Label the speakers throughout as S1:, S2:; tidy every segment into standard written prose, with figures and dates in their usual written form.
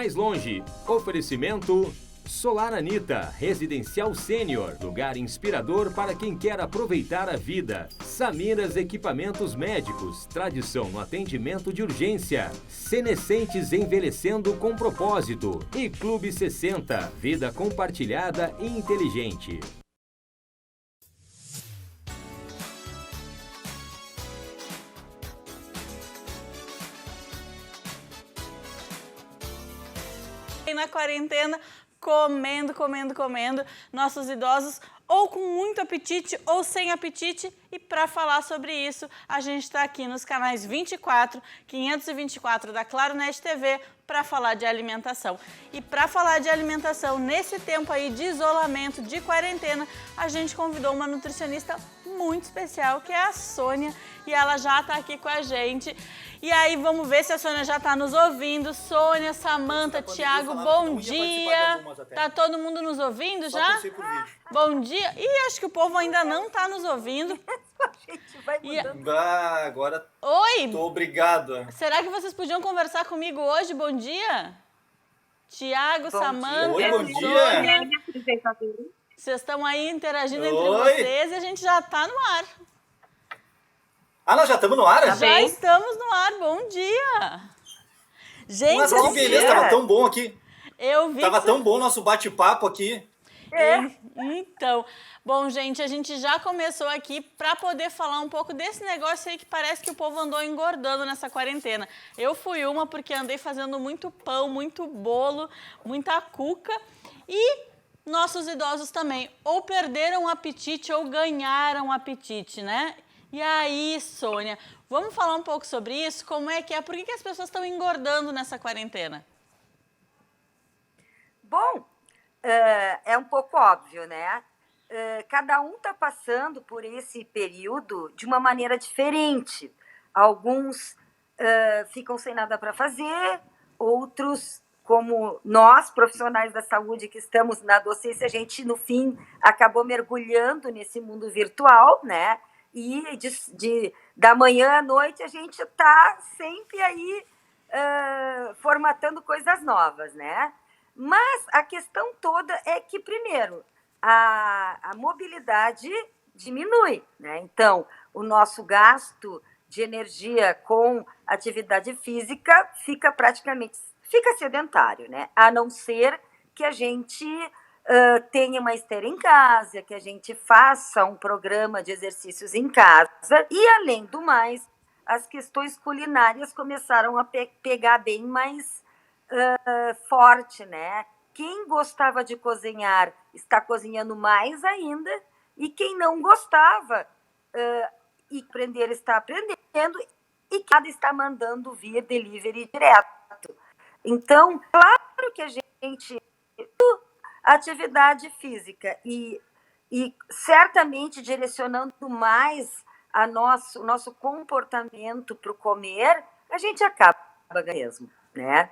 S1: mais longe. Oferecimento Solar Anita, residencial sênior, lugar inspirador para quem quer aproveitar a vida. Samiras Equipamentos Médicos, tradição no atendimento de urgência. Senescentes envelhecendo com propósito. E Clube 60, vida compartilhada e inteligente.
S2: Na quarentena, comendo, nossos idosos ou com muito apetite ou sem apetite. E para falar sobre isso, a gente está aqui nos canais 24, 524 da Claro Net TV para falar de alimentação. E para falar de alimentação, nesse tempo aí de isolamento, de quarentena, a gente convidou uma nutricionista muito especial, que é a Sônia, e ela já está aqui com a gente. E aí, vamos ver se a Sônia já está nos ouvindo. Sônia, Samanta, Thiago, bom dia. Tá todo mundo nos ouvindo já? Bom dia. Ih, acho que o povo ainda não está nos ouvindo.
S3: A gente vai mudando.
S4: Agora.
S2: Oi.
S4: Tô obrigado.
S2: Será que vocês podiam conversar comigo hoje? Bom dia. Thiago, Samanta,
S4: Oi, bom dia.
S2: Sônia. Vocês estão aí interagindo entre vocês e a gente já está no ar.
S4: Ah, nós já estamos no ar?
S2: Já estamos no ar, bom dia! Gente,
S4: nossa, que beleza, tava tão bom aqui.
S2: Eu vi.
S4: Tava tão bom o nosso bate-papo aqui.
S2: Então, bom, gente, a gente já começou aqui para poder falar um pouco desse negócio aí que parece que o povo andou engordando nessa quarentena. Eu fui uma porque andei fazendo muito pão, muito bolo, muita cuca e nossos idosos também ou perderam o apetite ou ganharam apetite, né? E aí, Sônia, vamos falar um pouco sobre isso? Como é que é? Por que as pessoas estão engordando nessa quarentena?
S3: Bom, é um pouco óbvio, né? Cada um está passando por esse período de uma maneira diferente. Alguns ficam sem nada para fazer, outros, como nós, profissionais da saúde que estamos na docência, a gente, no fim, acabou mergulhando nesse mundo virtual, né? E da manhã à noite a gente está sempre aí formatando coisas novas, né? Mas a questão toda é que, primeiro, a mobilidade diminui, né? Então, o nosso gasto de energia com atividade física fica sedentário, né? A não ser que a gente tenha uma esteira em casa, que a gente faça um programa de exercícios em casa. E, além do mais, as questões culinárias começaram a pegar bem mais forte, né? Quem gostava de cozinhar está cozinhando mais ainda, e quem não gostava e aprender está aprendendo, e cada está mandando vir delivery direto. Então, claro que a gente... atividade física e certamente direcionando mais o nosso comportamento para o comer, a gente acaba mesmo, né?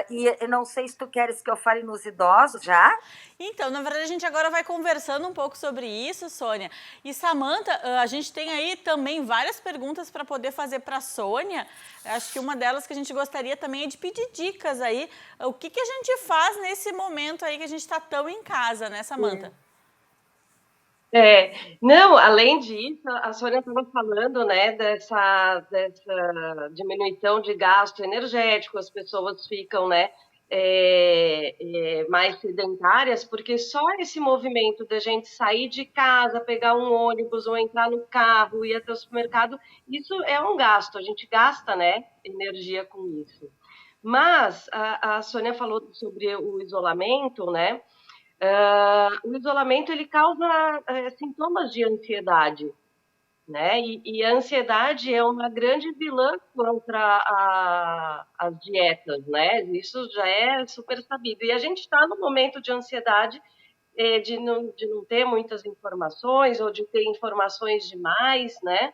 S3: E eu não sei se tu queres que eu fale nos idosos já.
S2: Então, na verdade, a gente agora vai conversando um pouco sobre isso, Sônia. E, Samanta, a gente tem aí também várias perguntas para poder fazer para a Sônia. Acho que uma delas que a gente gostaria também é de pedir dicas aí. O que a gente faz nesse momento aí que a gente está tão em casa, né, Samanta?
S5: Não, além disso, a Sônia estava falando, né, dessa diminuição de gasto energético, as pessoas ficam, né, mais sedentárias, porque só esse movimento da gente sair de casa, pegar um ônibus ou entrar no carro, ir até o supermercado, isso é um gasto, a gente gasta, né, energia com isso. Mas a Sônia falou sobre o isolamento, né? O isolamento ele causa sintomas de ansiedade, né? E a ansiedade é uma grande vilã contra as dietas, né? Isso já é super sabido. E a gente está no momento de ansiedade, de não ter muitas informações ou de ter informações demais, né?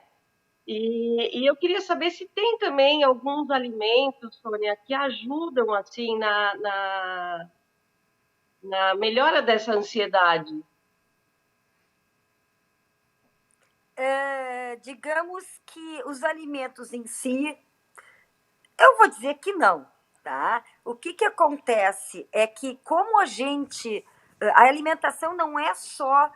S5: E eu queria saber se tem também alguns alimentos, Sônia, que ajudam assim na melhora dessa ansiedade.
S3: Digamos que os alimentos em si, eu vou dizer que não. tá? O que acontece é que como a alimentação não é só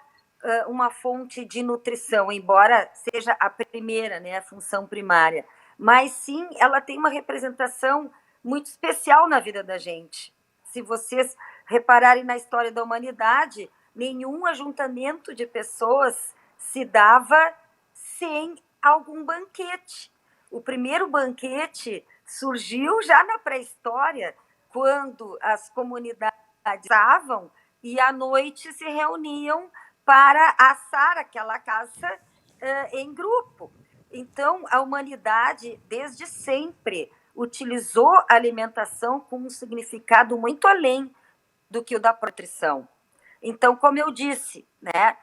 S3: uma fonte de nutrição, embora seja a primeira, né, a função primária, mas sim ela tem uma representação muito especial na vida da gente. Se vocês repararem na história da humanidade, nenhum ajuntamento de pessoas se dava sem algum banquete. O primeiro banquete surgiu já na pré-história, quando as comunidades estavam e à noite se reuniam para assar aquela caça em grupo. Então, a humanidade, desde sempre, utilizou a alimentação com um significado muito além do que o da nutrição. Então, como eu disse, né,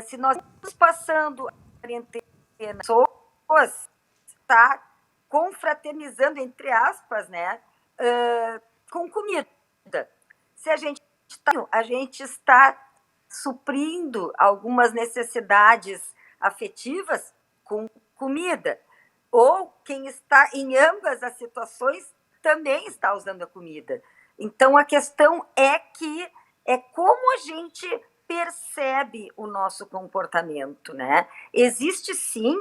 S3: se nós estamos passando a quarentena, pessoas está confraternizando, entre aspas, né, com comida. Se a gente está suprindo algumas necessidades afetivas com comida. Ou quem está em ambas as situações também está usando a comida. Então, a questão é que é como a gente percebe o nosso comportamento, né? Existe, sim,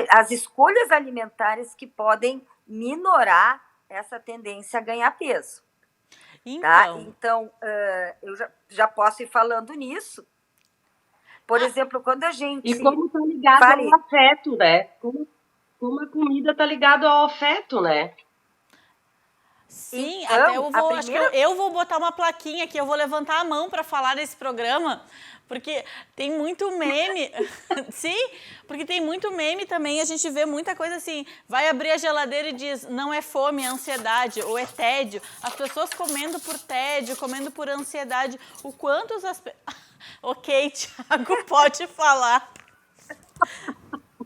S3: as escolhas alimentares que podem minorar essa tendência a ganhar peso. Tá? Então, eu já posso ir falando nisso. Por exemplo, quando a gente...
S5: E como está ligado ao afeto, né? Como a comida está ligada ao afeto, né?
S2: Sim, então, até acho que eu vou botar uma plaquinha aqui, eu vou levantar a mão para falar nesse programa, porque tem muito meme. Sim, porque tem muito meme também, a gente vê muita coisa assim, vai abrir a geladeira e diz, não é fome, é ansiedade, ou é tédio. As pessoas comendo por tédio, comendo por ansiedade. O quanto as... Ok, Thiago, pode falar.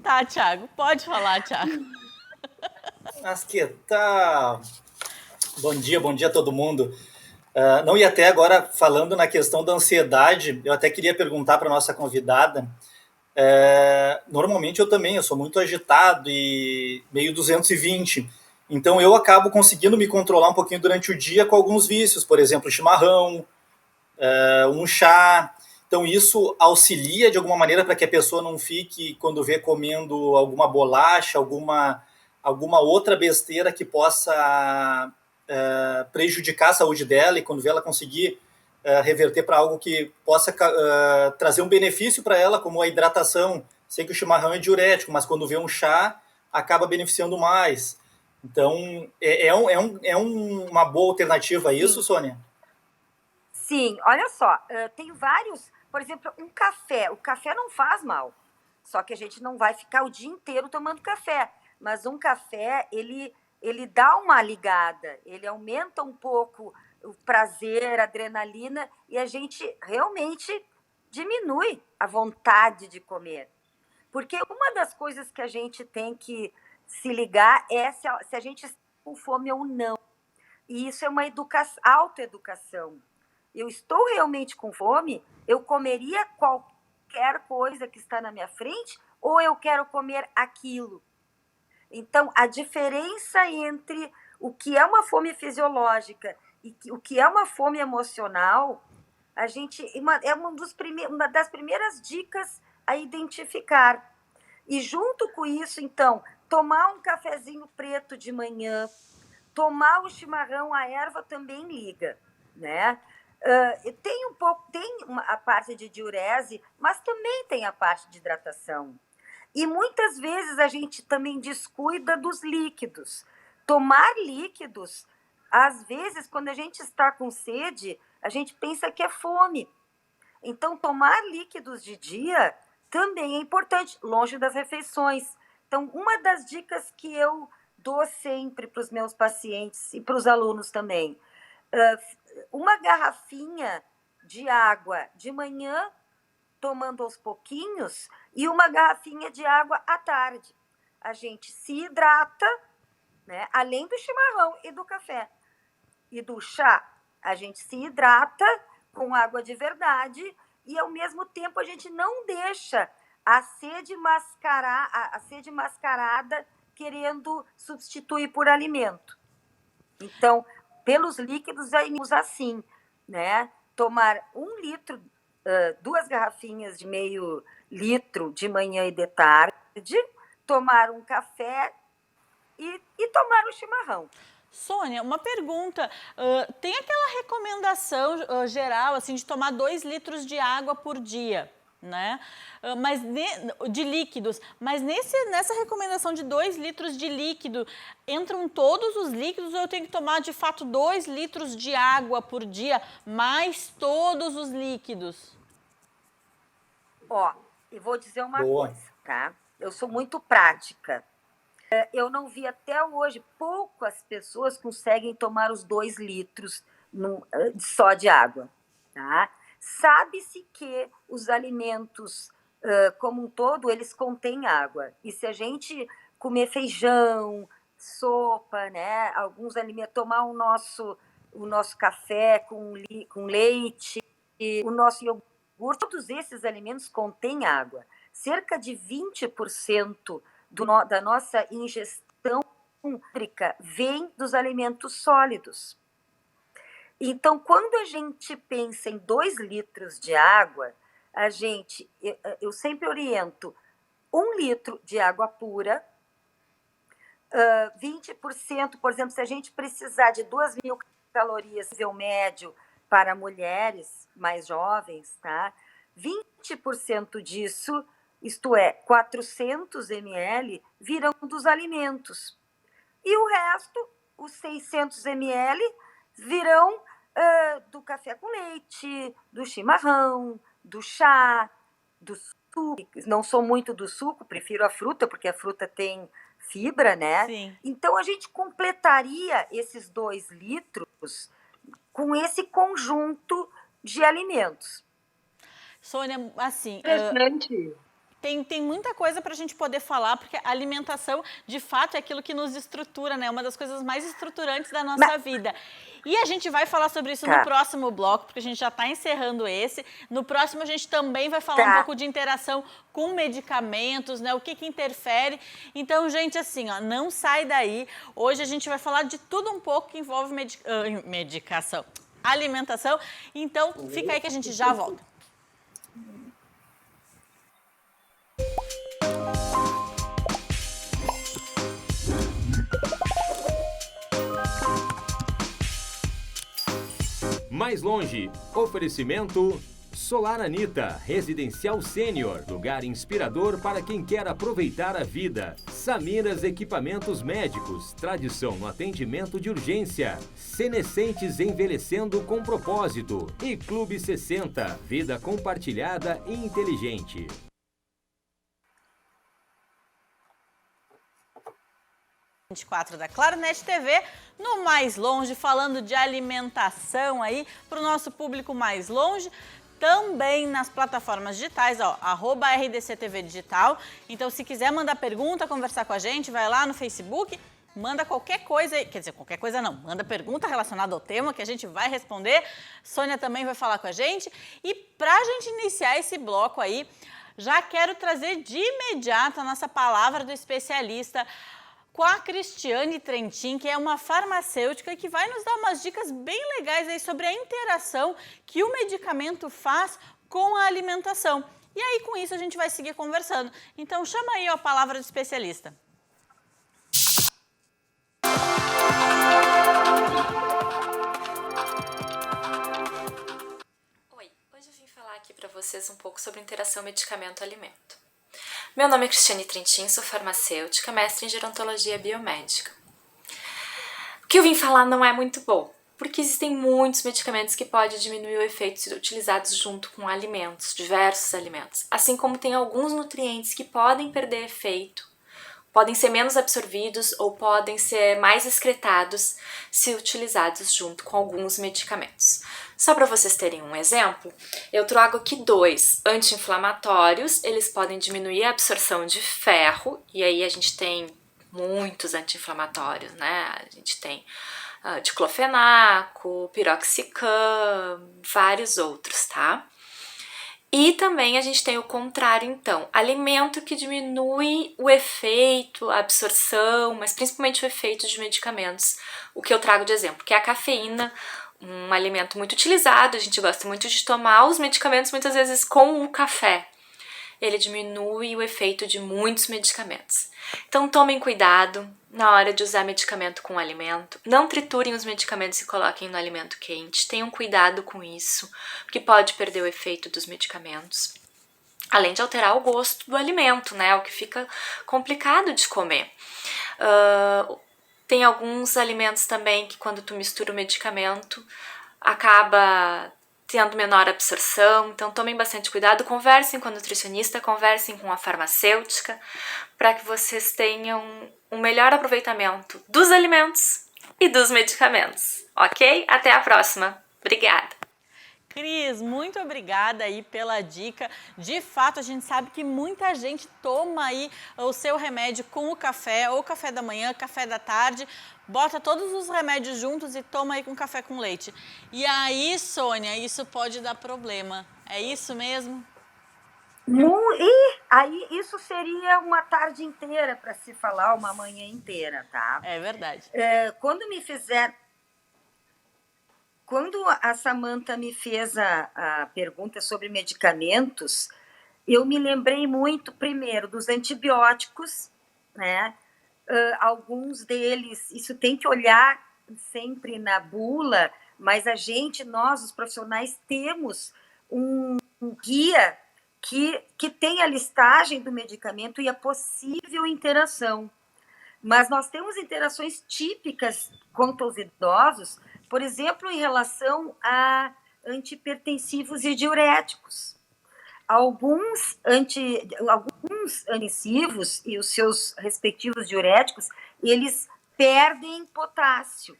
S2: Tá, Thiago, pode falar, Thiago.
S4: Mas que tal? Bom dia a todo mundo. Não, e até agora, falando na questão da ansiedade, eu até queria perguntar para a nossa convidada. Normalmente eu sou muito agitado e meio 220, então eu acabo conseguindo me controlar um pouquinho durante o dia com alguns vícios, por exemplo, chimarrão, um chá. Então isso auxilia de alguma maneira para que a pessoa não fique, quando vê, comendo alguma bolacha, alguma outra besteira que possa prejudicar a saúde dela, e quando vê ela conseguir reverter para algo que possa trazer um benefício para ela, como a hidratação. Sei que o chimarrão é diurético, mas quando vê um chá, acaba beneficiando mais. Então, uma boa alternativa a isso, Sônia?
S3: Sim, olha só, tem vários, por exemplo, um café. O café não faz mal, só que a gente não vai ficar o dia inteiro tomando café. Mas um café, ele dá uma ligada, ele aumenta um pouco o prazer, a adrenalina, e a gente realmente diminui a vontade de comer. Porque uma das coisas que a gente tem que se ligar é se a gente está com fome ou não. E isso é uma autoeducação. Eu estou realmente com fome? Eu comeria qualquer coisa que está na minha frente ou eu quero comer aquilo? Então, a diferença entre o que é uma fome fisiológica e o que é uma fome emocional, uma das primeiras dicas a identificar. E junto com isso, então, tomar um cafezinho preto de manhã, tomar o chimarrão, a erva também liga, né? Tem a parte de diurese, mas também tem a parte de hidratação. E muitas vezes a gente também descuida dos líquidos. Tomar líquidos, às vezes, quando a gente está com sede, a gente pensa que é fome. Então, tomar líquidos de dia também é importante, longe das refeições. Então, uma das dicas que eu dou sempre para os meus pacientes e para os alunos também, uma garrafinha de água de manhã, tomando aos pouquinhos, e uma garrafinha de água à tarde. A gente se hidrata, né? Além do chimarrão e do café. E do chá, a gente se hidrata com água de verdade e, ao mesmo tempo, a gente não deixa a sede mascarada querendo substituir por alimento. Então, pelos líquidos, aí assim, né? Tomar 1 litro, 2 garrafinhas de meio litro de manhã e de tarde, tomar um café e tomar um chimarrão.
S2: Sônia, uma pergunta. Tem aquela recomendação geral, assim, de tomar 2 litros de água por dia, né? De líquidos. Mas nessa recomendação de 2 litros de líquido, entram todos os líquidos ou eu tenho que tomar, de fato, 2 litros de água por dia, mais todos os líquidos?
S3: Ó, eu vou dizer uma
S4: Boa.
S3: coisa, tá? Eu sou muito prática. Eu não vi até hoje, poucas pessoas conseguem tomar os 2 litros só de água, tá? Sabe-se que os alimentos, como um todo, eles contêm água. E se a gente comer feijão, sopa, né? Alguns alimentos, tomar o nosso café com leite, o nosso iogurte, todos esses alimentos contêm água. Cerca de 20% da nossa ingestão hídrica vem dos alimentos sólidos. Então, quando a gente pensa em 2 litros de água, eu sempre oriento 1 litro de água pura, 20%, por exemplo, se a gente precisar de 2.000 calorias, nível médio para mulheres mais jovens, tá? 20% disso, isto é, 400 ml, virão dos alimentos. E o resto, os 600 ml, virão do café com leite, do chimarrão, do chá, do suco. Não sou muito do suco, prefiro a fruta, porque a fruta tem fibra, né?
S2: Sim.
S3: Então, a gente completaria esses 2 litros com esse conjunto de alimentos.
S2: Sônia, assim,
S5: Interessante.
S2: tem muita coisa para a gente poder falar, porque a alimentação, de fato, é aquilo que nos estrutura, né? Uma das coisas mais estruturantes da nossa vida. E a gente vai falar sobre isso no próximo bloco, porque a gente já está encerrando esse. No próximo, a gente também vai falar um pouco de interação com medicamentos, né? O que interfere. Então, gente, assim, ó, não sai daí. Hoje a gente vai falar de tudo um pouco que envolve medicação, alimentação. Então, fica aí que a gente já volta.
S1: Mais longe, oferecimento Solar Anita, residencial sênior, lugar inspirador para quem quer aproveitar a vida. Samiras Equipamentos Médicos, tradição no atendimento de urgência. Senescentes envelhecendo com propósito. E Clube 60, vida compartilhada e inteligente.
S2: Da Claronet TV, no Mais Longe, falando de alimentação aí para o nosso público mais longe, também nas plataformas digitais, ó, @RDCTV Digital. Então, se quiser mandar pergunta, conversar com a gente, vai lá no Facebook, manda qualquer coisa, quer dizer, qualquer coisa não, manda pergunta relacionada ao tema que a gente vai responder. Sônia também vai falar com a gente. E para a gente iniciar esse bloco aí, já quero trazer de imediato a nossa palavra do especialista, com a Cristiane Trentin, que é uma farmacêutica que vai nos dar umas dicas bem legais aí sobre a interação que o medicamento faz com a alimentação. E aí, com isso, a gente vai seguir conversando. Então, chama aí a palavra do especialista.
S6: Oi, hoje eu vim falar aqui para vocês um pouco sobre interação medicamento-alimento. Meu nome é Cristiane Trentin, sou farmacêutica, mestre em gerontologia biomédica. O que eu vim falar não é muito bom, porque existem muitos medicamentos que podem diminuir o efeito se utilizados junto com alimentos, diversos alimentos, assim como tem alguns nutrientes que podem perder efeito, podem ser menos absorvidos ou podem ser mais excretados se utilizados junto com alguns medicamentos. Só para vocês terem um exemplo, eu trago aqui 2 anti-inflamatórios. Eles podem diminuir a absorção de ferro, e aí a gente tem muitos anti-inflamatórios, né? A gente tem diclofenaco, piroxicam, vários outros, tá? E também a gente tem o contrário, então, alimento que diminui o efeito, a absorção, mas principalmente o efeito de medicamentos. O que eu trago de exemplo, que é a cafeína, um alimento muito utilizado, a gente gosta muito de tomar os medicamentos muitas vezes com o café. Ele diminui o efeito de muitos medicamentos. Então tomem cuidado na hora de usar medicamento com alimento. Não triturem os medicamentos e coloquem no alimento quente. Tenham cuidado com isso, porque pode perder o efeito dos medicamentos. Além de alterar o gosto do alimento, né? O que fica complicado de comer. Tem alguns alimentos também que quando tu mistura o medicamento acaba tendo menor absorção, então tomem bastante cuidado, conversem com a nutricionista, conversem com a farmacêutica, para que vocês tenham um melhor aproveitamento dos alimentos e dos medicamentos, ok? Até a próxima. Obrigada!
S2: Cris, muito obrigada aí pela dica. De fato, a gente sabe que muita gente toma aí o seu remédio com o café, ou café da manhã, café da tarde, bota todos os remédios juntos e toma aí com café com leite. E aí, Sônia, isso pode dar problema. É isso mesmo?
S3: E aí isso seria uma tarde inteira para se falar, uma manhã inteira, tá?
S2: É verdade.
S3: Quando a Samantha me fez a pergunta sobre medicamentos, eu me lembrei muito, primeiro, dos antibióticos, né? Alguns deles, isso tem que olhar sempre na bula, mas nós, os profissionais, temos um guia que tem a listagem do medicamento e a possível interação. Mas nós temos interações típicas quanto aos idosos, por exemplo, em relação a antihipertensivos e diuréticos. Alguns antihipertensivos e os seus respectivos diuréticos, eles perdem potássio.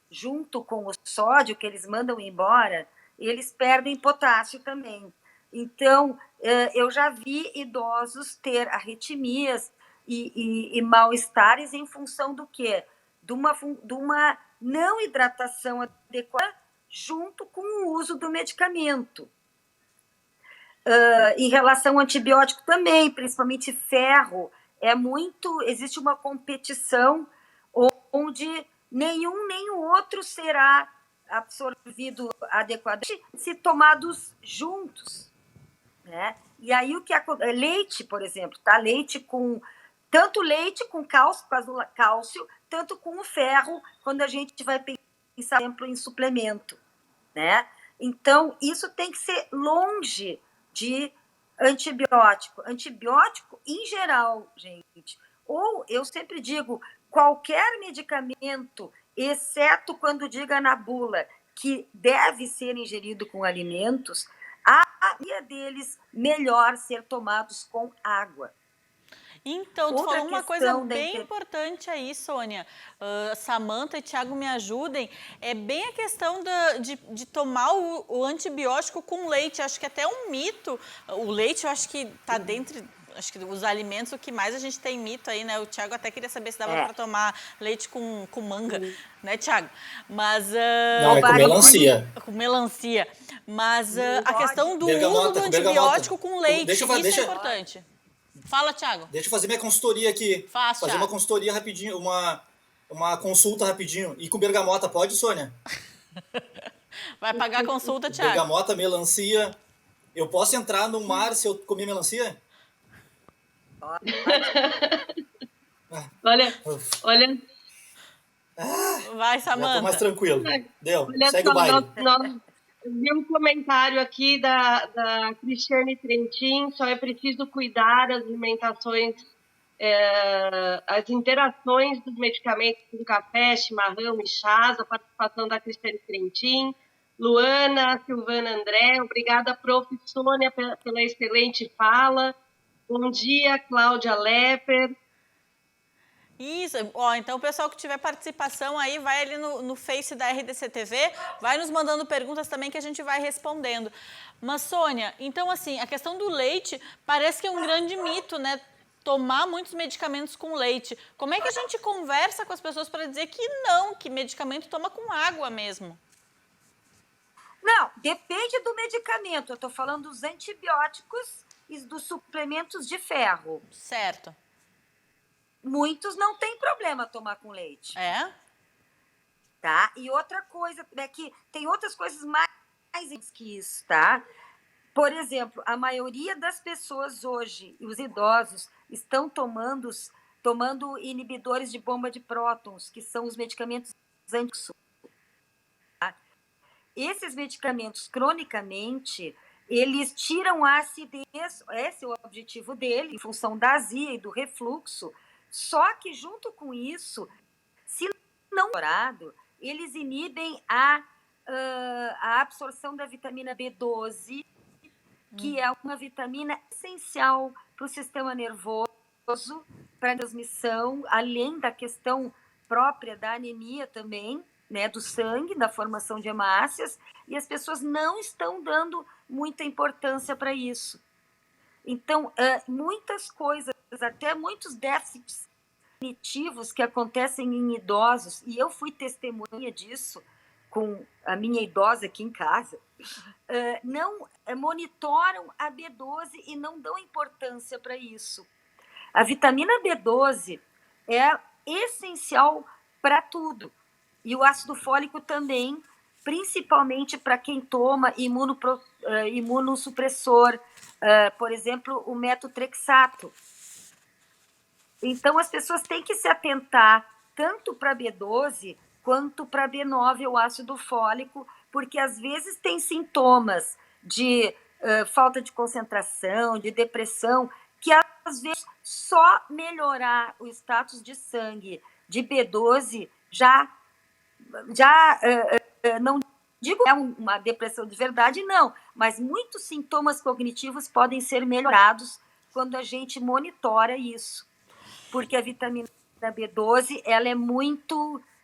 S3: Junto com o sódio que eles mandam embora, eles perdem potássio também. Então, eu já vi idosos ter arritmias e mal-estares em função do quê? De uma não hidratação adequada junto com o uso do medicamento. Em relação ao antibiótico também, principalmente ferro, existe uma competição onde nenhum nem o outro será absorvido adequadamente se tomados juntos, né? E aí leite, por exemplo, tá? Tanto leite com cálcio, por causa do cálcio, tanto com o ferro, quando a gente vai pensar, por exemplo, em suplemento, né? Então, isso tem que ser longe de antibiótico. Antibiótico em geral, gente. Ou, eu sempre digo, qualquer medicamento, exceto quando diga na bula que deve ser ingerido com alimentos, a maioria deles melhor ser tomados com água.
S2: Então, tu falou uma coisa bem importante aí, Sônia. Samantha e Thiago me ajudem. É bem a questão de tomar o antibiótico com leite. Acho que até um mito. O leite, eu acho que está dentro... Acho que os alimentos, o que mais a gente tem mito aí, né? O Thiago até queria saber se dava para tomar leite com manga, né, Thiago? Mas...
S4: Não, é com melancia.
S2: Com melancia. Mas a questão do uso do antibiótico com leite, isso é importante. Fala, Thiago.
S4: Deixa eu fazer minha consultoria aqui. Fazer
S2: Thiago.
S4: Uma consultoria rapidinho, uma consulta rapidinho. E com bergamota, pode, Sônia?
S2: Vai pagar a consulta, Thiago.
S4: Bergamota, melancia. Eu posso entrar no mar se eu comer melancia?
S5: Olha.
S2: Vai, Samantha.
S4: Já tô mais tranquilo. Deu,
S5: olha
S4: segue o baile.
S5: Vi um comentário aqui da Cristiane Trentin, só é preciso cuidar as alimentações, as interações dos medicamentos com café, chimarrão e chás, a participação da Cristiane Trentin. Luana, Silvana André, obrigada, prof. Sônia, pela excelente fala. Bom dia, Cláudia Lepper.
S2: Isso, então o pessoal que tiver participação aí, vai ali no Face da RDC TV, vai nos mandando perguntas também que a gente vai respondendo. Mas, Sônia, então assim, a questão do leite parece que é um grande mito, né? Tomar muitos medicamentos com leite. Como é que a gente conversa com as pessoas para dizer que não, que medicamento toma com água mesmo?
S3: Não, depende do medicamento. Eu estou falando dos antibióticos e dos suplementos de ferro.
S2: Certo.
S3: Muitos não tem problema tomar com leite.
S2: É?
S3: Tá? E outra coisa é que tem outras coisas mais que isso, tá? Por exemplo, a maioria das pessoas hoje, os idosos, estão tomando inibidores de bomba de prótons, que são os medicamentos anti. Tá? Esses medicamentos, cronicamente, eles tiram a acidez, esse é o objetivo dele, em função da azia e do refluxo, só que junto com isso, se não melhorado, eles inibem a absorção da vitamina B12, que é uma vitamina essencial para o sistema nervoso, para a transmissão, além da questão própria da anemia também, né, do sangue, da formação de hemácias, e as pessoas não estão dando muita importância para isso. Então, muitas coisas, até muitos déficits cognitivos que acontecem em idosos, e eu fui testemunha disso com a minha idosa aqui em casa, não monitoram a B12 e não dão importância para isso. A vitamina B12 é essencial para tudo, e o ácido fólico também, principalmente para quem toma imunossupressor, por exemplo, o metotrexato. Então, as pessoas têm que se atentar tanto para B12 quanto para B9, o ácido fólico, porque às vezes tem sintomas de falta de concentração, de depressão, que às vezes só melhorar o status de sangue de B12 já não digo que é uma depressão de verdade, não, mas muitos sintomas cognitivos podem ser melhorados quando a gente monitora isso. Porque a vitamina B12,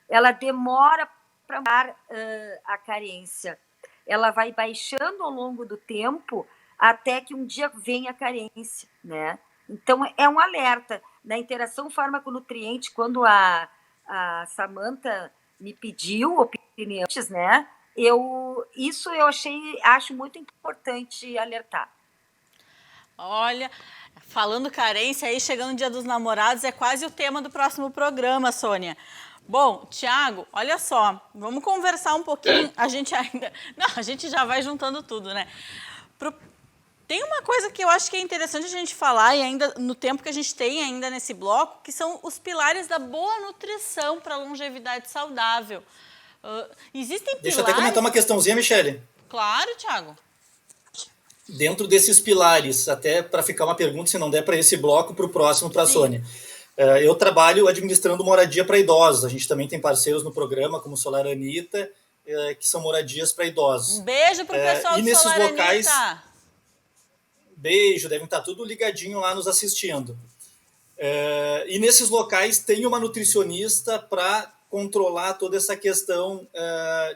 S3: ela demora para dar a carência. Ela vai baixando ao longo do tempo até que um dia vem a carência, né? Então, é um alerta. Na interação fármaco-nutriente, quando a Samantha me pediu opiniões, né? Eu acho muito importante alertar.
S2: Olha, falando carência aí, chegando o Dia dos Namorados, é quase o tema do próximo programa, Sônia. Bom, Tiago, olha só, vamos conversar um pouquinho, a gente já vai juntando tudo, né? Tem uma coisa que eu acho que é interessante a gente falar, e ainda no tempo que a gente tem ainda nesse bloco, que são os pilares da boa nutrição para a longevidade saudável. Existem pilares...
S4: Deixa eu até comentar uma questãozinha, Michele.
S2: Claro, Tiago.
S4: Dentro desses pilares, até para ficar uma pergunta, se não der para esse bloco, para o próximo, para a Sônia. Eu trabalho administrando moradia para idosos. A gente também tem parceiros no programa, como Solar Anitta, que são moradias para idosos.
S2: Um beijo para o pessoal do Solar Anitta.
S4: Beijo, devem estar tudo ligadinho lá nos assistindo. E nesses locais tem uma nutricionista para controlar toda essa questão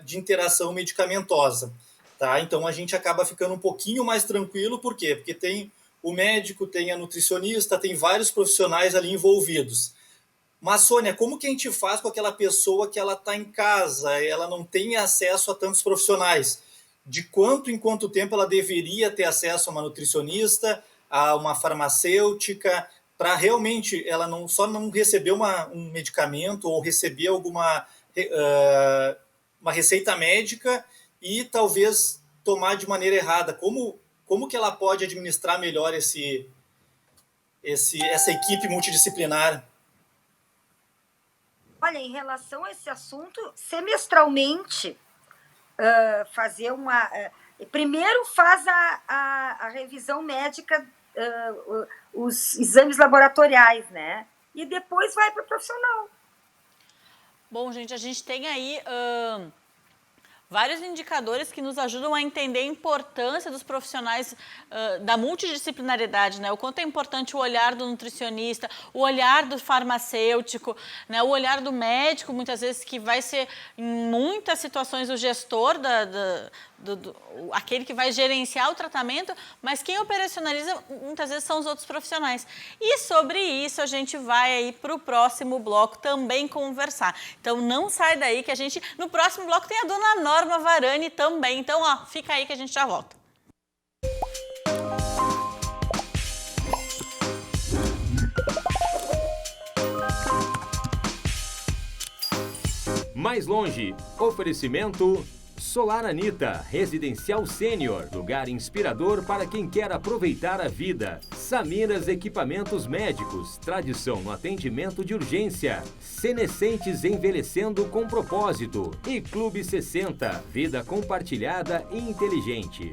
S4: de interação medicamentosa. Tá? Então a gente acaba ficando um pouquinho mais tranquilo, por quê? Porque tem o médico, tem a nutricionista, tem vários profissionais ali envolvidos. Mas, Sônia, como que a gente faz com aquela pessoa que ela está em casa, ela não tem acesso a tantos profissionais? De quanto em quanto tempo ela deveria ter acesso a uma nutricionista, a uma farmacêutica, para realmente ela só não receber um medicamento ou receber uma receita médica e talvez tomar de maneira errada. Como que ela pode administrar melhor essa equipe multidisciplinar?
S3: Olha, em relação a esse assunto, semestralmente, fazer uma... primeiro faz a revisão médica, os exames laboratoriais, né? E depois vai para o profissional.
S2: Bom, gente, a gente tem aí... vários indicadores que nos ajudam a entender a importância dos profissionais da multidisciplinaridade, né? O quanto é importante o olhar do nutricionista, o olhar do farmacêutico, né? O olhar do médico, muitas vezes, que vai ser, em muitas situações, o gestor aquele que vai gerenciar o tratamento, mas quem operacionaliza muitas vezes são os outros profissionais. E sobre isso a gente vai aí para o próximo bloco também conversar. Então não sai daí que a gente, no próximo bloco tem a dona Norma Varani também. Então ó, fica aí que a gente já volta.
S1: Mais longe, oferecimento Solar Anita, residencial sênior, lugar inspirador para quem quer aproveitar a vida. Samiras Equipamentos Médicos, tradição no atendimento de urgência. Senescentes envelhecendo com propósito. E Clube 60, vida compartilhada e inteligente.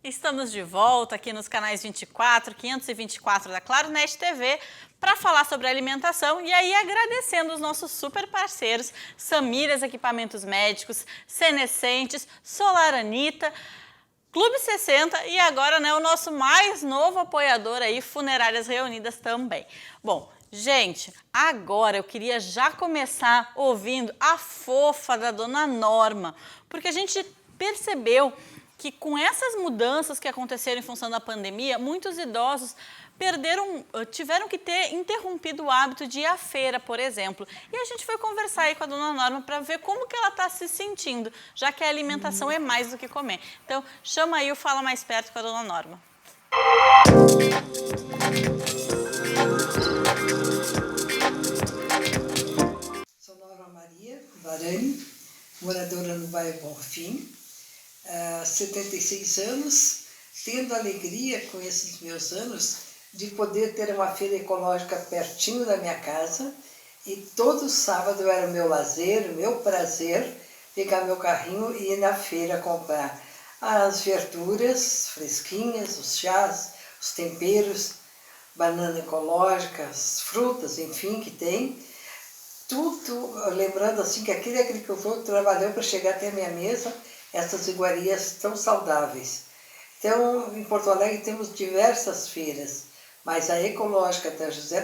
S2: Estamos de volta aqui nos canais 24, 524 da Claronet TV para falar sobre alimentação e aí agradecendo os nossos super parceiros, Samiras Equipamentos Médicos, Senescentes, Solar Anita, Clube 60 e agora, né, o nosso mais novo apoiador aí, Funerárias Reunidas também. Bom, gente, agora eu queria já começar ouvindo a fofa da dona Norma, porque a gente percebeu que com essas mudanças que aconteceram em função da pandemia, muitos idosos tiveram que ter interrompido o hábito de ir à feira, por exemplo. E a gente foi conversar aí com a dona Norma para ver como que ela está se sentindo, já que a alimentação é mais do que comer. Então, chama aí o Fala Mais Perto com a dona Norma.
S7: Sou Norma Maria Varani, moradora no bairro Bonfim. 76 anos, tendo alegria com esses meus anos de poder ter uma feira ecológica pertinho da minha casa e todo sábado era o meu lazer, o meu prazer pegar meu carrinho e ir na feira comprar as verduras fresquinhas, os chás, os temperos, banana ecológica, as frutas, enfim, que tem. Tudo lembrando assim que aquele agricultor trabalhou para chegar até a minha mesa essas iguarias tão saudáveis. Então, em Porto Alegre temos diversas feiras, mas a ecológica da José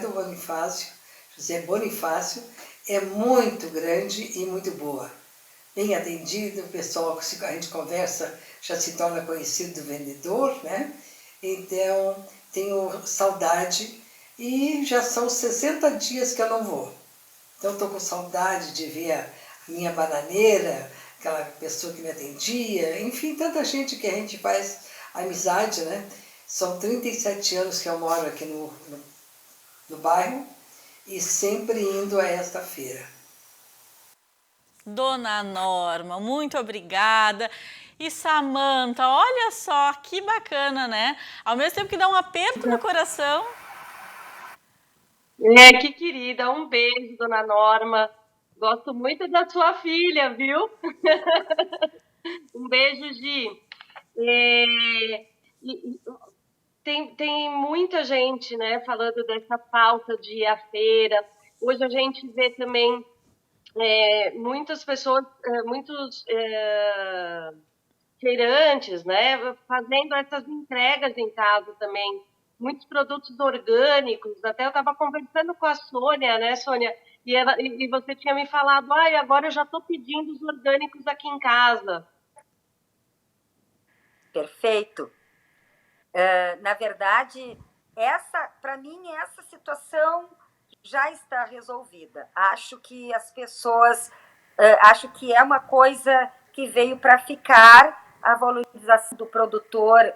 S7: Bonifácio, é muito grande e muito boa. Bem atendido, o pessoal, a gente conversa, já se torna conhecido do vendedor, né? Então, tenho saudade e já são 60 dias que eu não vou. Então, estou com saudade de ver a minha bananeira, aquela pessoa que me atendia, enfim, tanta gente que a gente faz amizade, né? São 37 anos que eu moro aqui no bairro e sempre indo a esta feira.
S2: Dona Norma, muito obrigada. E Samanta, olha só que bacana, né? Ao mesmo tempo que dá um aperto no coração.
S5: Que querida, um beijo, dona Norma. Gosto muito da sua filha, viu? Um beijo, Gi. Tem muita gente, né, falando dessa falta de ir à feira. Hoje a gente vê também muitas pessoas, muitos feirantes, né, fazendo essas entregas em casa também. Muitos produtos orgânicos. Até eu estava conversando com a Sônia, né, Sônia? E você tinha me falado, agora eu já estou pedindo os orgânicos aqui em casa.
S3: Perfeito. Na verdade, para mim, essa situação já está resolvida. Acho que as pessoas, acho que é uma coisa que veio para ficar, a valorização do produtor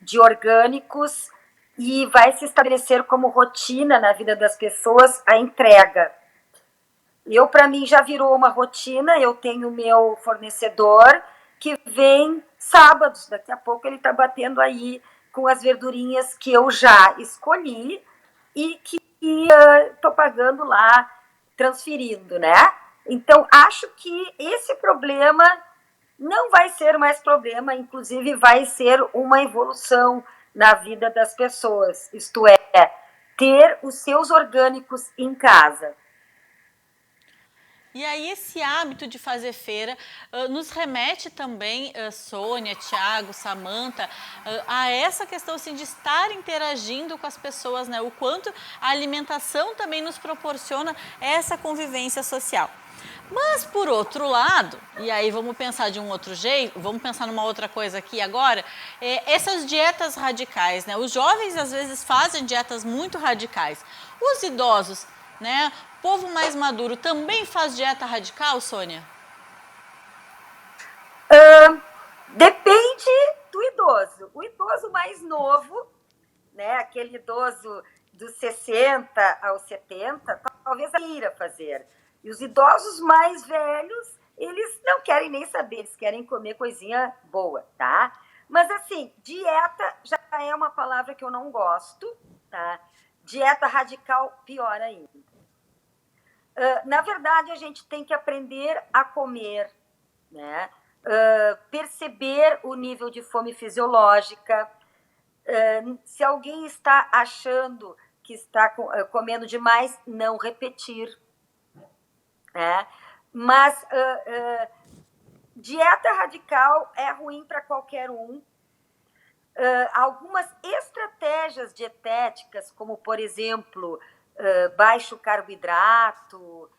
S3: de orgânicos, e vai se estabelecer como rotina na vida das pessoas a entrega. Para mim, já virou uma rotina. Eu tenho meu fornecedor que vem sábados, daqui a pouco ele está batendo aí com as verdurinhas que eu já escolhi e que estou pagando lá, transferindo, né? Então, acho que esse problema não vai ser mais problema, inclusive vai ser uma evolução na vida das pessoas, isto é, ter os seus orgânicos em casa.
S2: E aí esse hábito de fazer feira nos remete também, Sônia, Thiago, Samanta, a essa questão assim, de estar interagindo com as pessoas, né? O quanto a alimentação também nos proporciona essa convivência social. Mas, por outro lado, e aí vamos pensar de um outro jeito, vamos pensar numa outra coisa aqui agora, essas dietas radicais, né? Os jovens, às vezes, fazem dietas muito radicais. Os idosos, né? O povo mais maduro também faz dieta radical, Sônia?
S3: Depende do idoso. O idoso mais novo, né? Aquele idoso dos 60 aos 70, talvez irá fazer. E os idosos mais velhos, eles não querem nem saber, eles querem comer coisinha boa, tá? Mas, assim, dieta já é uma palavra que eu não gosto, tá? Dieta radical, pior ainda. Na verdade, a gente tem que aprender a comer, né? Perceber o nível de fome fisiológica. Se alguém está achando que está comendo demais, não repetir. Mas dieta radical é ruim para qualquer um. Algumas estratégias dietéticas, como, por exemplo, baixo carboidrato,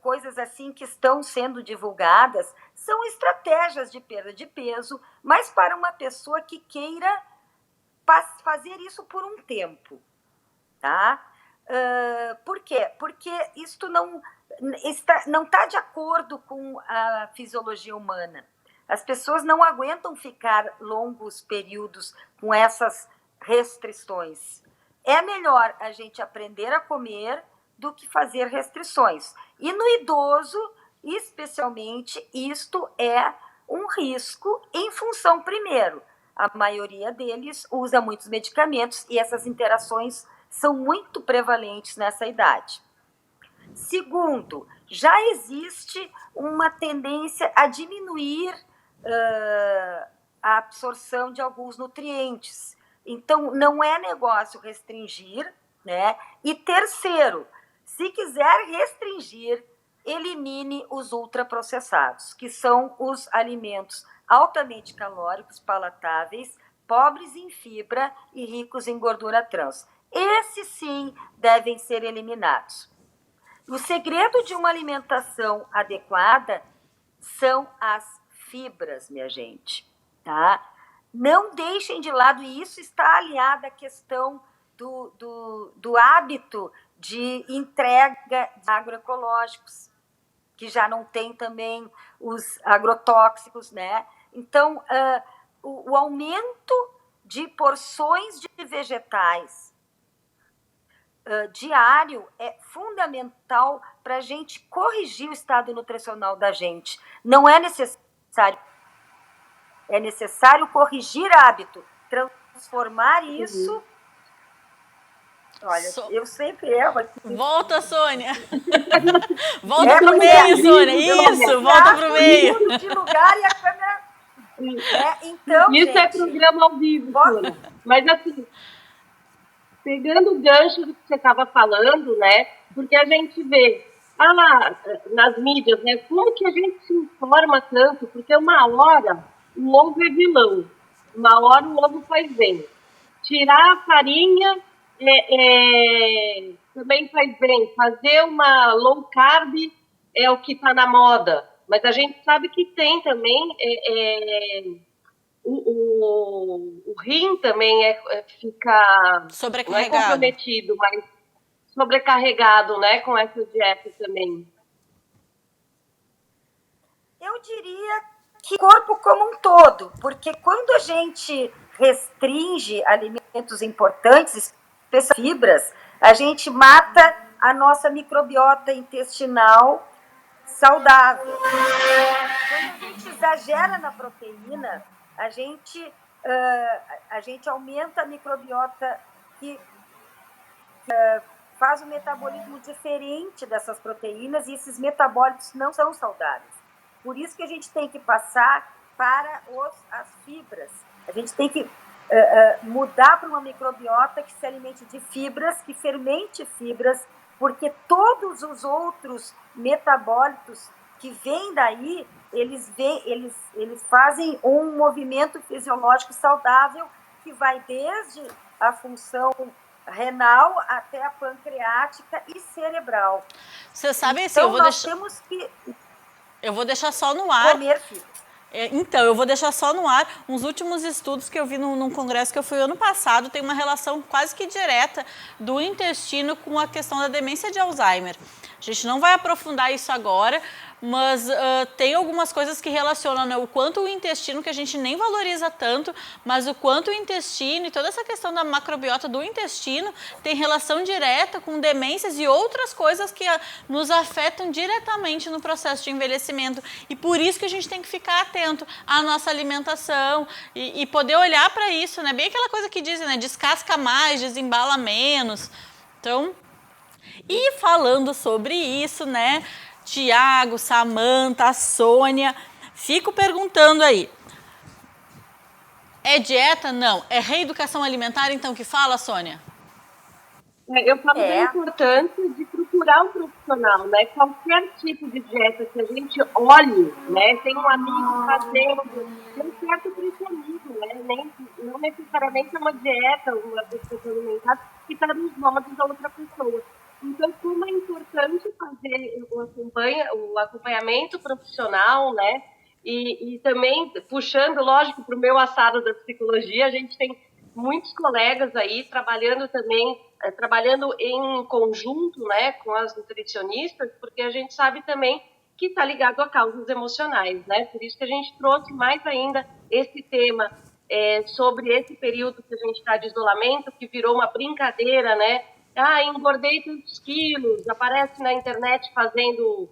S3: coisas assim que estão sendo divulgadas, são estratégias de perda de peso, mas para uma pessoa que queira fazer isso por um tempo, tá? Por quê? Porque isto não está de acordo com a fisiologia humana. As pessoas não aguentam ficar longos períodos com essas restrições. É melhor a gente aprender a comer do que fazer restrições. E no idoso, especialmente, isto é um risco em função, primeiro, a maioria deles usa muitos medicamentos e essas interações são muito prevalentes nessa idade. Segundo, já existe uma tendência a diminuir a absorção de alguns nutrientes. Então, não é negócio restringir, né? E terceiro, se quiser restringir, elimine os ultraprocessados, que são os alimentos altamente calóricos, palatáveis, pobres em fibra e ricos em gordura trans. Esses, sim, devem ser eliminados. O segredo de uma alimentação adequada são as fibras, minha gente, tá? Não deixem de lado, e isso está aliado à questão do hábito de entrega de agroecológicos, que já não tem também os agrotóxicos, né? Então, o aumento de porções de vegetais diário é fundamental para a gente corrigir o estado nutricional da gente. Não é necessário. É necessário corrigir hábito, transformar isso. Olha, eu sempre erro aqui.
S2: Volta, Sônia. Volta pro meio, Sônia. Isso, volta pro meio.
S3: De lugar e a câmera... então,
S5: isso,
S3: gente,
S5: é programa ao vivo, Sônia. Mas assim, pegando o gancho do que você estava falando, né? Porque a gente vê nas mídias, né? Como que a gente se informa tanto? Porque uma hora o ovo é vilão, uma hora o ovo faz bem. Tirar a farinha também faz bem. Fazer uma low carb é o que está na moda. Mas a gente sabe que tem também o rim também fica
S2: sobrecarregado.
S5: Não é comprometido, mas sobrecarregado, né, com essa dieta também.
S3: Eu diria que o corpo como um todo, porque quando a gente restringe alimentos importantes, especialmente fibras, a gente mata a nossa microbiota intestinal saudável. Quando a gente exagera na proteína, a gente aumenta a microbiota que faz um metabolismo diferente dessas proteínas e esses metabólitos não são saudáveis. Por isso que a gente tem que passar para as fibras. A gente tem que mudar para uma microbiota que se alimente de fibras, que fermente fibras, porque todos os outros metabólitos que vêm daí, eles fazem um movimento fisiológico saudável que vai desde a função renal até a pancreática e cerebral.
S2: Vocês sabem,
S3: então,
S2: eu vou
S3: nós temos que
S2: Eu vou deixar só no ar.
S3: Comer fibra.
S2: Então, eu vou deixar só no ar uns últimos estudos que eu vi num congresso que eu fui ano passado. Tem uma relação quase que direta do intestino com a questão da demência de Alzheimer. A gente não vai aprofundar isso agora, mas tem algumas coisas que relacionam, né, o quanto o intestino, que a gente nem valoriza tanto, mas o quanto o intestino e toda essa questão da macrobiota do intestino tem relação direta com demências e outras coisas que nos afetam diretamente no processo de envelhecimento. E por isso que a gente tem que ficar atento à nossa alimentação e poder olhar para isso, né? Bem aquela coisa que dizem, né? Descasca mais, desembala menos. Então, e falando sobre isso, né? Tiago, Samanta, Sônia, fico perguntando aí. É dieta? Não. É reeducação alimentar, então, que fala, Sônia?
S5: Eu falo da importância de procurar um profissional, né? Qualquer tipo de dieta que a gente olhe, né? Tem um amigo fazendo, tem um certo cristianismo, né? Não necessariamente é uma dieta, uma reeducação alimentar que está nos moldes da outra pessoa. Então, como é importante fazer o acompanhamento profissional, né? E também, puxando, lógico, para o meu assado da psicologia, a gente tem muitos colegas aí trabalhando também, trabalhando em conjunto, né, com as nutricionistas, porque a gente sabe também que está ligado a causas emocionais, né? Por isso que a gente trouxe mais ainda esse tema sobre esse período que a gente está de isolamento, que virou uma brincadeira, né? Engordei tantos quilos, aparece na internet fazendo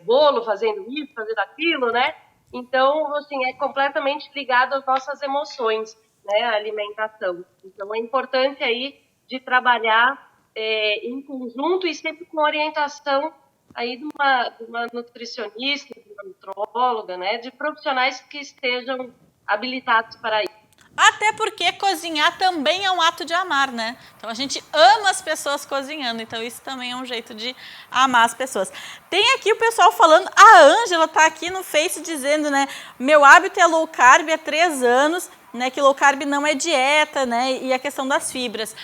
S5: bolo, fazendo isso, fazendo aquilo, né? Então, assim, é completamente ligado às nossas emoções, né? A alimentação. Então, a importância aí de trabalhar em conjunto e sempre com orientação aí de uma nutricionista, de uma nutróloga, né? De profissionais que estejam habilitados para isso.
S2: Até porque cozinhar também é um ato de amar, né? Então a gente ama as pessoas cozinhando, então isso também é um jeito de amar as pessoas. Tem aqui o pessoal falando, a Ângela tá aqui no Face dizendo, né? Meu hábito é low carb há 3 anos, né? Que low carb não é dieta, né? E a questão das fibras.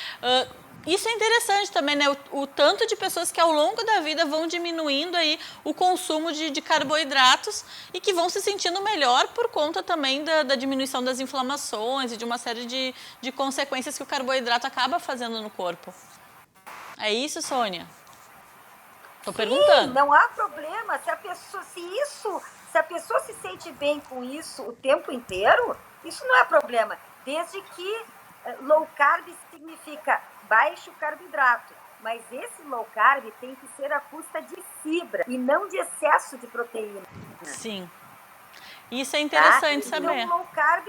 S2: Isso é interessante também, né? O tanto de pessoas que ao longo da vida vão diminuindo aí o consumo de carboidratos e que vão se sentindo melhor por conta também da diminuição das inflamações e de uma série de consequências que o carboidrato acaba fazendo no corpo. É isso, Sônia? Tô perguntando.
S3: Não há problema. Se a pessoa se sente bem com isso o tempo inteiro, isso não é problema. Desde que low carb significa baixo carboidrato, mas esse low carb tem que ser à custa de fibra e não de excesso de proteína.
S2: Sim. Isso é interessante saber.
S3: Então, low carb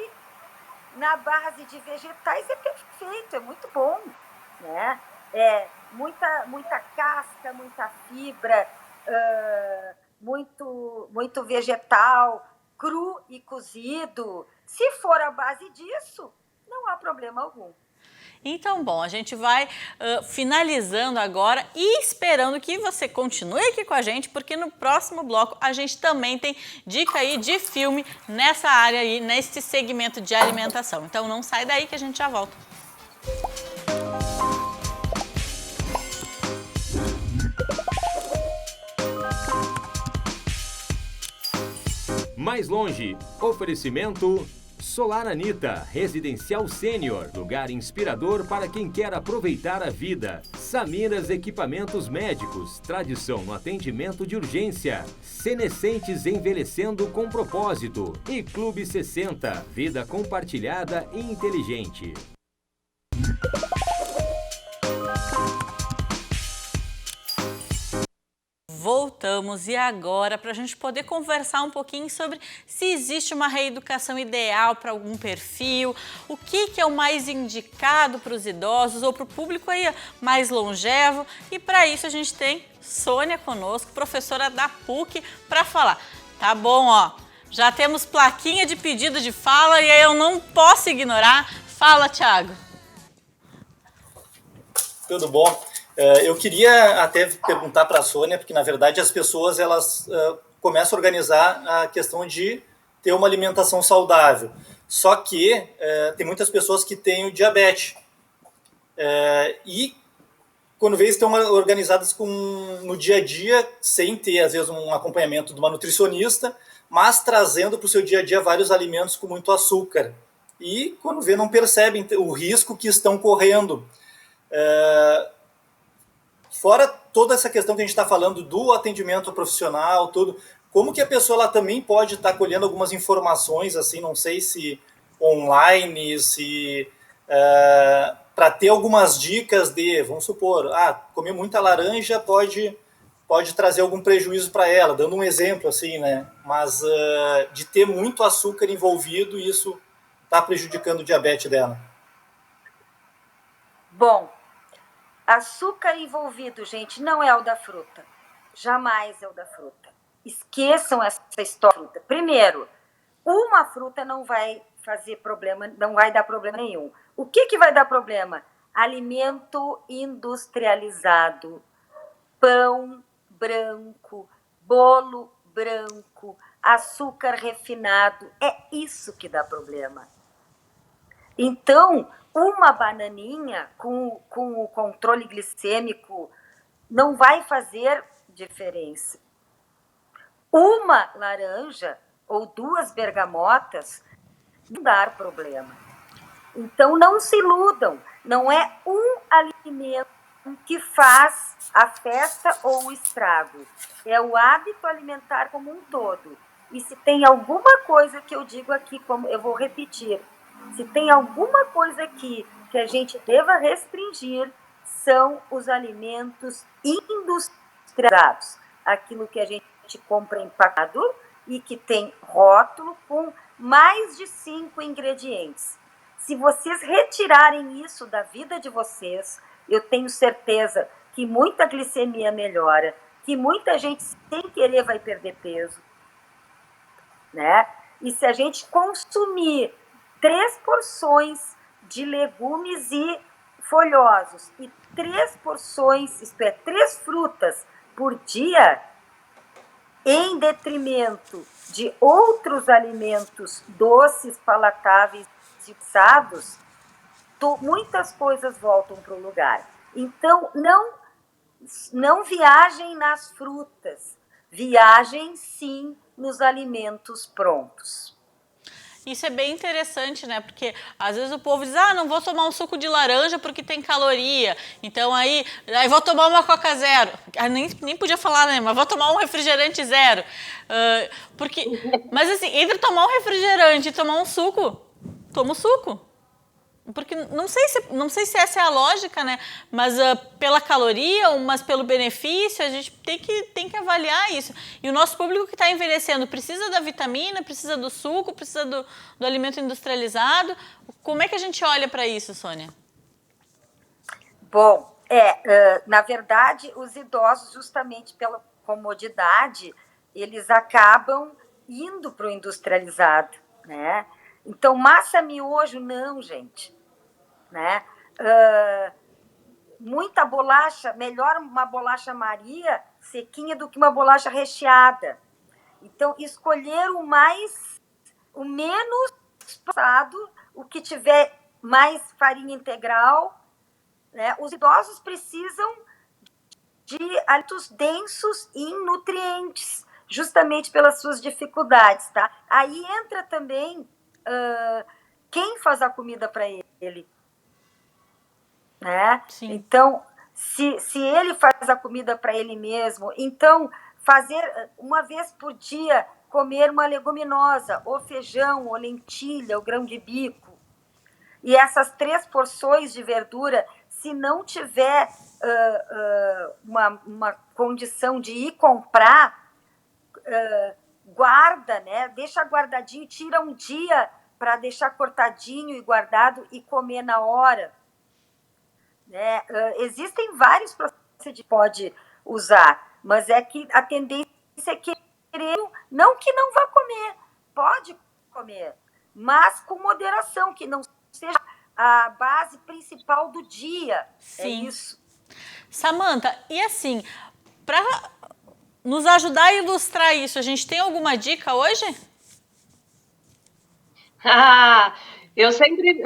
S3: na base de vegetais é perfeito, é muito bom, né? Muita casca, muita fibra, muito vegetal, cru e cozido. Se for a base disso, não há problema algum.
S2: Então, bom, a gente vai finalizando agora e esperando que você continue aqui com a gente, porque no próximo bloco a gente também tem dica aí de filme nessa área aí, nesse segmento de alimentação. Então não sai daí que a gente já volta.
S1: Mais longe, oferecimento Solar Anita, residencial sênior, lugar inspirador para quem quer aproveitar a vida. Samiras Equipamentos Médicos, tradição no atendimento de urgência. Senescentes envelhecendo com propósito. E Clube 60, vida compartilhada e inteligente.
S2: Voltamos e agora para a gente poder conversar um pouquinho sobre se existe uma reeducação ideal para algum perfil, o que é o mais indicado para os idosos ou para o público aí mais longevo. E para isso a gente tem Sônia conosco, professora da PUC, para falar. Tá bom, ó, já temos plaquinha de pedido de fala e aí eu não posso ignorar. Fala, Tiago.
S4: Tudo bom? Eu queria até perguntar para a Sônia, porque na verdade as pessoas elas começam a organizar a questão de ter uma alimentação saudável. Só que tem muitas pessoas que têm o diabetes. E quando vê, estão organizadas no dia a dia, sem ter, às vezes, um acompanhamento de uma nutricionista, mas trazendo para o seu dia a dia vários alimentos com muito açúcar. E, quando vê, não percebem o risco que estão correndo. Fora toda essa questão que a gente está falando do atendimento profissional, tudo, como que a pessoa ela também pode estar colhendo algumas informações, assim, não sei se online, se para ter algumas dicas de, vamos supor, comer muita laranja pode trazer algum prejuízo para ela, dando um exemplo, assim, né? Mas de ter muito açúcar envolvido, isso está prejudicando o diabetes dela.
S3: Bom, açúcar envolvido, gente, não é o da fruta. Jamais é o da fruta. Esqueçam essa história. Primeiro, uma fruta não vai fazer problema, não vai dar problema nenhum. O que vai dar problema? Alimento industrializado, pão branco, bolo branco, açúcar refinado. É isso que dá problema. Então, uma bananinha com o controle glicêmico não vai fazer diferença. Uma laranja ou 2 bergamotas não dá problema. Então, não se iludam. Não é um alimento que faz a festa ou o estrago. É o hábito alimentar como um todo. E se tem alguma coisa que eu digo aqui, como eu vou repetir, se tem alguma coisa aqui que a gente deva restringir, são os alimentos industrializados. Aquilo que a gente compra empacado e que tem rótulo com mais de 5 ingredientes. Se vocês retirarem isso da vida de vocês, eu tenho certeza que muita glicemia melhora, que muita gente sem querer vai perder peso, né? E se a gente consumir 3 porções de legumes e folhosos e 3 porções, isto é, 3 frutas por dia, em detrimento de outros alimentos doces, palatáveis e usados, muitas coisas voltam para o lugar. Então, não viajem nas frutas, viajem sim nos alimentos prontos.
S2: Isso é bem interessante, né? Porque às vezes o povo diz, não vou tomar um suco de laranja porque tem caloria. Então aí vou tomar uma Coca Zero. Nem podia falar, né? Mas vou tomar um refrigerante zero. Mas assim, entre tomar um refrigerante e tomar um suco, toma o suco. Porque não sei se essa é a lógica, né? Mas pela caloria, mas pelo benefício, a gente tem que avaliar isso. E o nosso público que está envelhecendo precisa da vitamina, precisa do suco, precisa do alimento industrializado. Como é que a gente olha para isso, Sônia?
S3: Bom, na verdade, os idosos, justamente pela comodidade, eles acabam indo para o industrializado, né? Então, massa miojo, não, gente. Né? Muita bolacha, melhor uma bolacha Maria sequinha do que uma bolacha recheada. Então, escolher o menos processado, o que tiver mais farinha integral. Né? Os idosos precisam de alimentos densos em nutrientes, justamente pelas suas dificuldades. Tá? Aí entra também quem faz a comida para ele. Né? Então, se ele faz a comida para ele mesmo, então fazer uma vez por dia, comer uma leguminosa, ou feijão, ou lentilha, ou grão de bico. E essas 3 porções de verdura, se não tiver uma condição de ir comprar, guarda, né? Deixa guardadinho, tira um dia para deixar cortadinho e guardado e comer na hora. Né? Existem vários processos que a gente pode usar, mas é que a tendência é querer, não que não vá comer, pode comer, mas com moderação, que não seja a base principal do dia.
S2: Sim.
S3: É isso.
S2: Samantha, e assim, para nos ajudar a ilustrar isso, a gente tem alguma dica hoje?
S5: Eu sempre,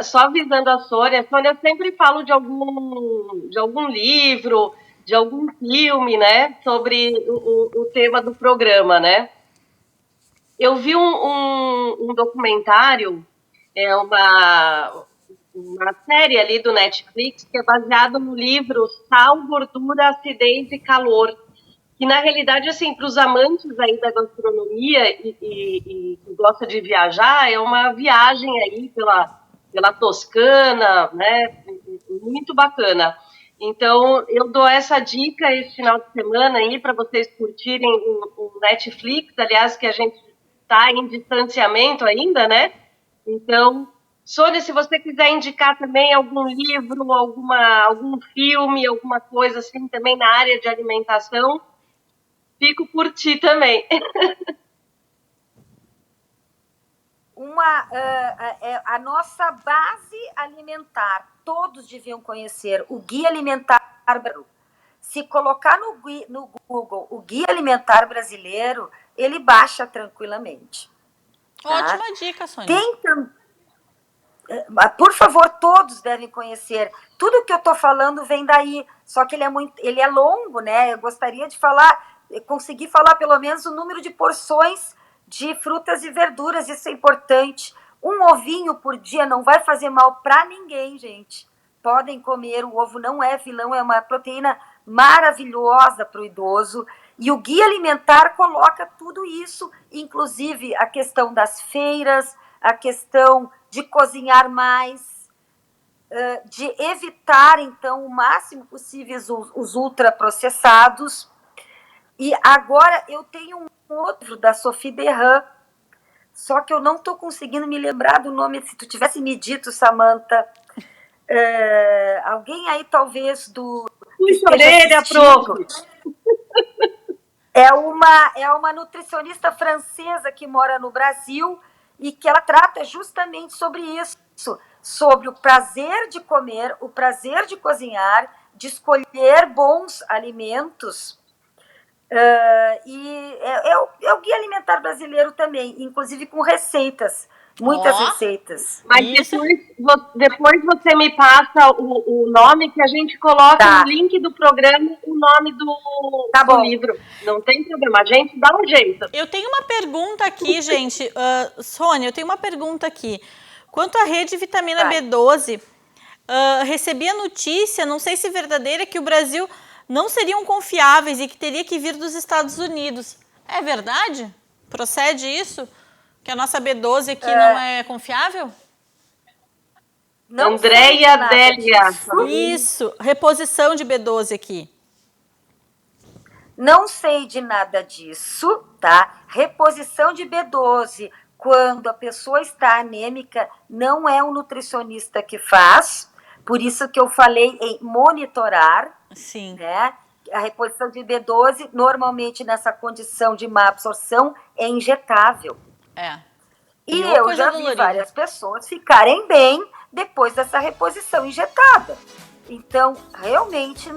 S5: só avisando a Sônia, eu sempre falo de algum livro, de algum filme, né, sobre o tema do programa, né. Eu vi um documentário, uma série ali do Netflix, que é baseado no livro Sal, Gordura, Acidez e Calor, que na realidade, assim, para os amantes aí da gastronomia e que gosta de viajar, é uma viagem aí pela Toscana, né, muito bacana. Então, eu dou essa dica esse final de semana aí para vocês curtirem o Netflix, aliás, que a gente está em distanciamento ainda, né? Então, Sônia, se você quiser indicar também algum livro, algum filme, alguma coisa assim também na área de alimentação, fico por ti também.
S3: A nossa base alimentar, todos deviam conhecer o Guia Alimentar Brasileiro. Se colocar no Google o Guia Alimentar Brasileiro, ele baixa tranquilamente. Tá?
S2: Ótima dica, Sônia.
S3: Por favor, todos devem conhecer. Tudo que eu estou falando vem daí, só que ele é longo, né? Eu gostaria de conseguir falar pelo menos o número de porções de frutas e verduras, isso é importante. Um ovinho por dia não vai fazer mal para ninguém, gente. Podem comer, o ovo não é vilão, é uma proteína maravilhosa para o idoso. E o Guia Alimentar coloca tudo isso, inclusive a questão das feiras, a questão de cozinhar mais, de evitar, então, o máximo possível os ultraprocessados. E agora eu tenho um outro da Sophie Berran, só que eu não estou conseguindo me lembrar do nome. Se tu tivesse me dito, Samantha, alguém aí talvez do...
S5: Orelha, prof.
S3: É uma nutricionista francesa que mora no Brasil e que ela trata justamente sobre isso, sobre o prazer de comer, o prazer de cozinhar, de escolher bons alimentos. E é o Guia Alimentar Brasileiro também, inclusive com receitas, muitas receitas.
S5: Mas depois você me passa o nome que a gente coloca no link do programa, o nome do livro. Não tem problema, a gente dá um jeito.
S2: Eu tenho uma pergunta aqui, gente. Sônia, eu tenho uma pergunta aqui. Quanto à rede de vitamina B12, recebi a notícia, não sei se é verdadeira, que o Brasil não seriam confiáveis e que teria que vir dos Estados Unidos. É verdade? Procede isso? Que a nossa B12 aqui não é confiável?
S5: Não. Andréia Adélia.
S2: Isso, reposição de B12 aqui.
S3: Não sei de nada disso, tá? Reposição de B12, quando a pessoa está anêmica, não é um nutricionista que faz, por isso que eu falei em monitorar.
S2: Sim.
S3: Né? A reposição de B12, normalmente nessa condição de má absorção, é injetável. E eu já vi várias pessoas ficarem bem depois dessa reposição injetada. Então, realmente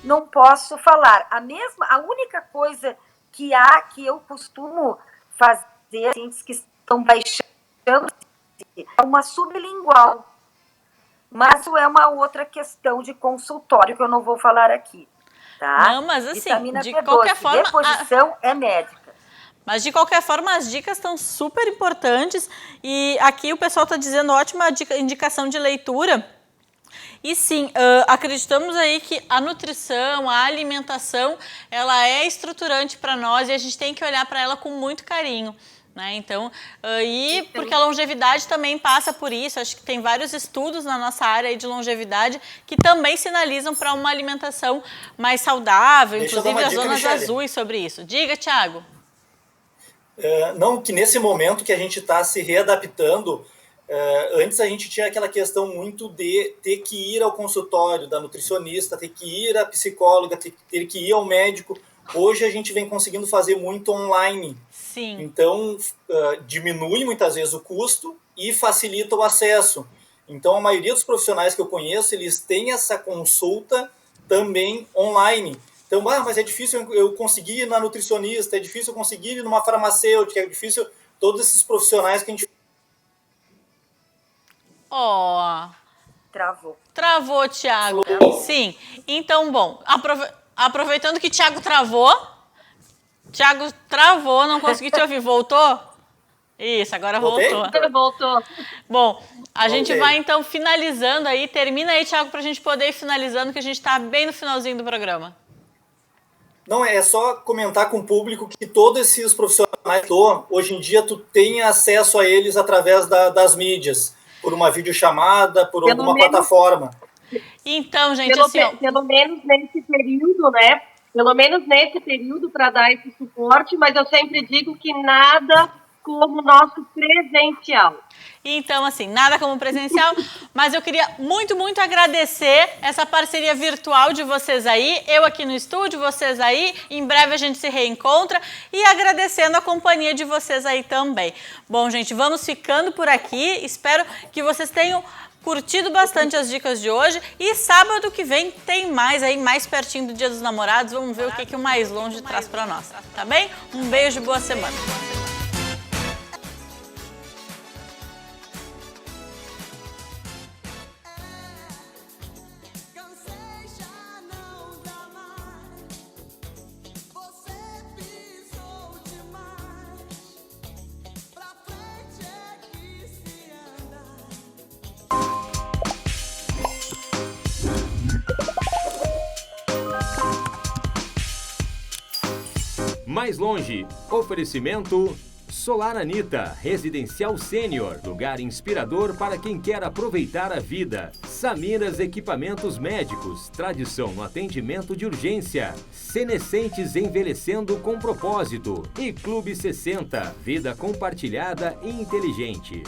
S3: não posso falar. A única coisa que eu costumo fazer, pacientes que estão baixando, é uma sublingual. Mas isso é uma outra questão de consultório que eu não vou falar aqui. Tá?
S2: Não, mas assim,
S3: vitamina
S2: de
S3: B12,
S2: qualquer forma...
S3: reposição é médica.
S2: Mas de qualquer forma, as dicas estão super importantes. E aqui o pessoal está dizendo ótima indicação de leitura. E sim, acreditamos aí que a nutrição, a alimentação, ela é estruturante para nós e a gente tem que olhar para ela com muito carinho. Né? Então, porque a longevidade também passa por isso, acho que tem vários estudos na nossa área aí de longevidade que também sinalizam para uma alimentação mais saudável, inclusive as zonas azuis sobre isso. Diga, Thiago.
S4: Não, que nesse momento que a gente está se readaptando, antes a gente tinha aquela questão muito de ter que ir ao consultório da nutricionista, ter que ir à psicóloga, ter que ir ao médico. Hoje a gente vem conseguindo fazer muito online.
S2: Sim.
S4: Então, diminui muitas vezes o custo e facilita o acesso. Então, a maioria dos profissionais que eu conheço, eles têm essa consulta também online. Então, mas é difícil eu conseguir ir na nutricionista, é difícil eu conseguir ir numa farmacêutica, é difícil todos esses profissionais que a gente
S2: Ó,
S3: Travou.
S2: travou, Thiago. Sim. Então, bom, aproveitando que Thiago travou, não consegui te ouvir. Voltou? Isso, agora
S4: Voltei?
S2: voltou.
S5: Voltou.
S2: Bom, a gente
S4: Ok.
S2: vai então finalizando aí. Termina aí, Thiago, pra gente poder ir finalizando, que a gente tá bem no finalzinho do programa.
S4: Não, é só comentar com o público que todos esses profissionais, hoje em dia, tu tem acesso a eles através das mídias, por uma videochamada, por
S5: Pelo
S4: alguma
S5: menos-
S4: plataforma.
S2: Então, gente, assim, ó,
S5: Pelo menos nesse período, né? Pelo menos nesse período para dar esse suporte, mas eu sempre digo que nada como o nosso presencial.
S2: então, assim, nada como presencial, mas eu queria muito, muito agradecer essa parceria virtual de vocês aí, eu aqui no estúdio, vocês aí, em breve a gente se reencontra e agradecendo a companhia de vocês aí também. Bom, gente, vamos ficando por aqui, espero que vocês tenham curtido bastante as dicas de hoje e sábado que vem tem mais aí, mais pertinho do Dia dos Namorados, vamos ver o que o Mais Longe traz pra nós, tá bem? Um beijo e boa semana.
S8: Cansei, já não dá mais. Você pisou demais. Pra frente é que se anda.
S1: Mais longe, oferecimento Solar Anita, residencial sênior, lugar inspirador para quem quer aproveitar a vida. Samiras Equipamentos Médicos, tradição no atendimento de urgência. Senescentes envelhecendo com propósito. E Clube 60, vida compartilhada e inteligente.